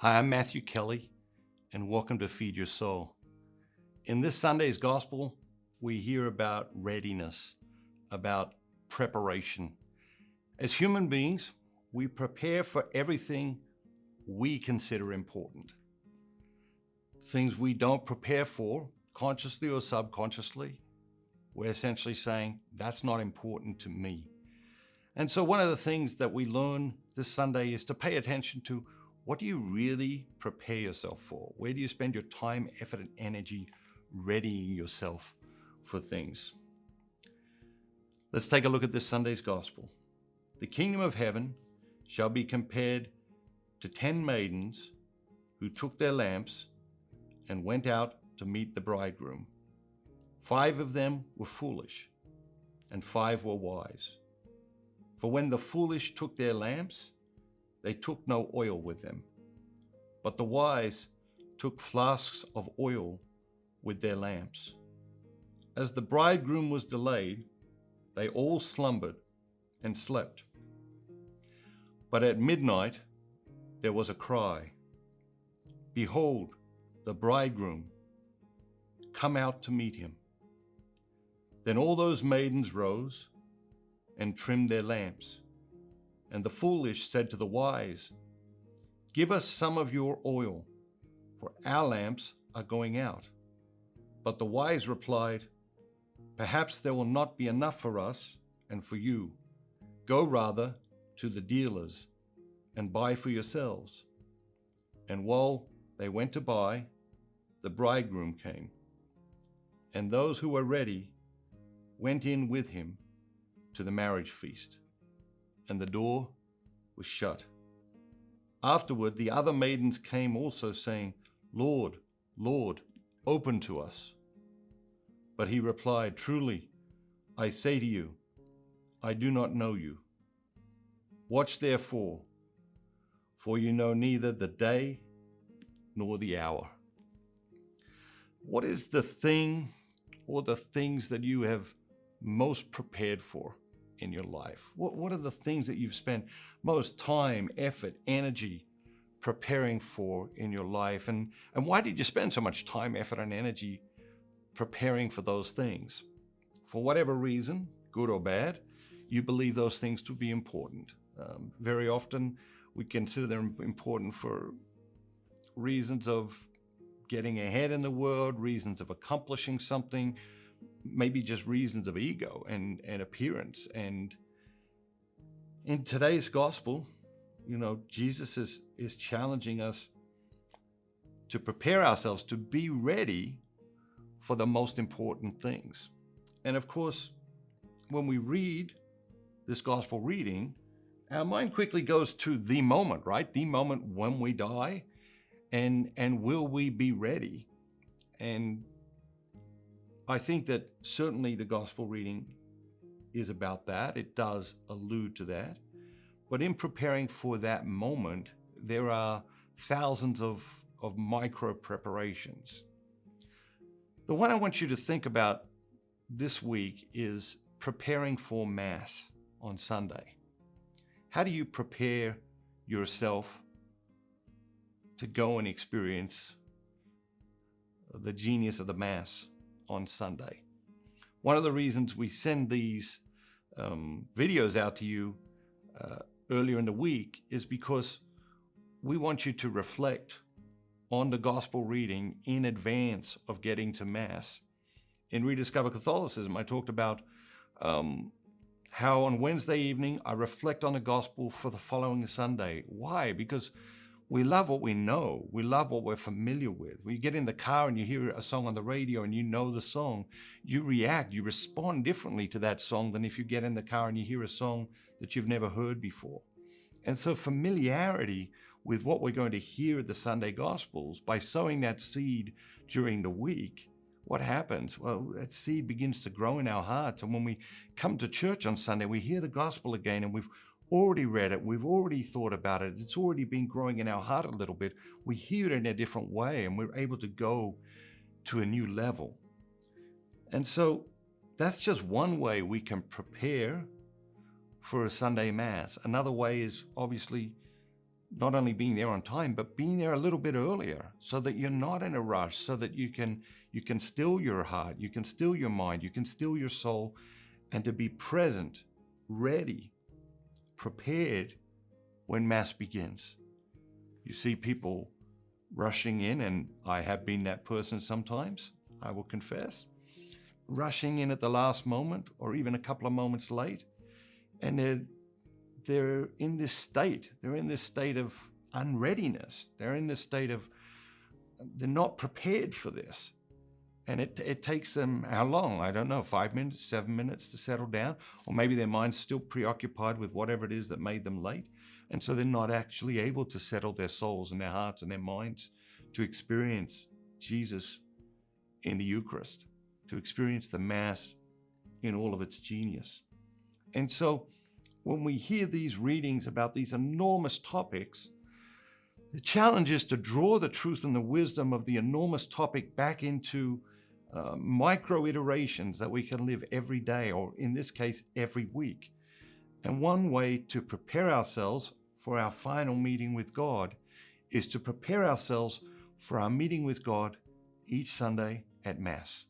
Hi, I'm Matthew Kelly, and welcome to Feed Your Soul. In this Sunday's Gospel, we hear about readiness, about preparation. As human beings, we prepare for everything we consider important. Things we don't prepare for, consciously or subconsciously, we're essentially saying, that's not important to me. And so one of the things that we learn this Sunday is to pay attention to what do you really prepare yourself for? Where do you spend your time, effort, and energy readying yourself for things? Let's take a look at this Sunday's Gospel. The kingdom of heaven shall be compared to 10 maidens who took their lamps and went out to meet the bridegroom. 5 of them were foolish, and 5 were wise. For when the foolish took their lamps, they took no oil with them, but the wise took flasks of oil with their lamps. As the bridegroom was delayed, they all slumbered and slept. But at midnight there was a cry, "Behold, the bridegroom, come out to meet him." Then all those maidens rose and trimmed their lamps. And the foolish said to the wise, "Give us some of your oil, for our lamps are going out." But the wise replied, "Perhaps there will not be enough for us and for you. Go rather to the dealers and buy for yourselves." And while they went to buy, the bridegroom came. And those who were ready went in with him to the marriage feast, and the door was shut. Afterward, the other maidens came also, saying, "Lord, Lord, open to us." But he replied, "Truly, I say to you, I do not know you. Watch therefore, for you know neither the day nor the hour." What is the thing or the things that you have most prepared for in your life? What are the things that you've spent most time, effort, energy preparing for in your life? And why did you spend so much time, effort, and energy preparing for those things? For whatever reason, good or bad, you believe those things to be important. Very often we consider them important for reasons of getting ahead in the world, reasons of accomplishing something, maybe just reasons of ego and appearance. And in today's gospel, Jesus is challenging us to prepare ourselves to be ready for the most important things. And of course, when we read this gospel reading, our mind quickly goes to the moment, right? The moment when we die, and will we be ready? And I think that certainly the gospel reading is about that. It does allude to that. But in preparing for that moment, there are thousands of micro preparations. The one I want you to think about this week is preparing for Mass on Sunday. How do you prepare yourself to go and experience the genius of the Mass on Sunday? One of the reasons we send these videos out to you earlier in the week is because we want you to reflect on the gospel reading in advance of getting to Mass. In Rediscover Catholicism, I talked about how on Wednesday evening I reflect on the gospel for the following Sunday. Why? Because we love what we know. We love what we're familiar with. When you get in the car and you hear a song on the radio and you know the song, you react, you respond differently to that song than if you get in the car and you hear a song that you've never heard before. And so familiarity with what we're going to hear at the Sunday Gospels, by sowing that seed during the week, what happens? Well, that seed begins to grow in our hearts. And when we come to church on Sunday, we hear the gospel again and we've already read it, we've already thought about it, it's already been growing in our heart a little bit. We hear it in a different way and we're able to go to a new level. And so that's just one way we can prepare for a Sunday Mass. Another way is obviously not only being there on time, but being there a little bit earlier so that you're not in a rush, so that you can still your heart, you can still your mind, you can still your soul, and to be present, ready, prepared when Mass begins. You see people rushing in, and I have been that person sometimes, I will confess, rushing in at the last moment or even a couple of moments late, and they're in this state of unreadiness. They're in this state of, they're not prepared for this. And it takes them how long? I don't know, 5 minutes, 7 minutes to settle down, or maybe their mind's still preoccupied with whatever it is that made them late. And so they're not actually able to settle their souls and their hearts and their minds to experience Jesus in the Eucharist, to experience the Mass in all of its genius. And so when we hear these readings about these enormous topics, the challenge is to draw the truth and the wisdom of the enormous topic back into micro iterations that we can live every day, or in this case, every week. And one way to prepare ourselves for our final meeting with God is to prepare ourselves for our meeting with God each Sunday at Mass.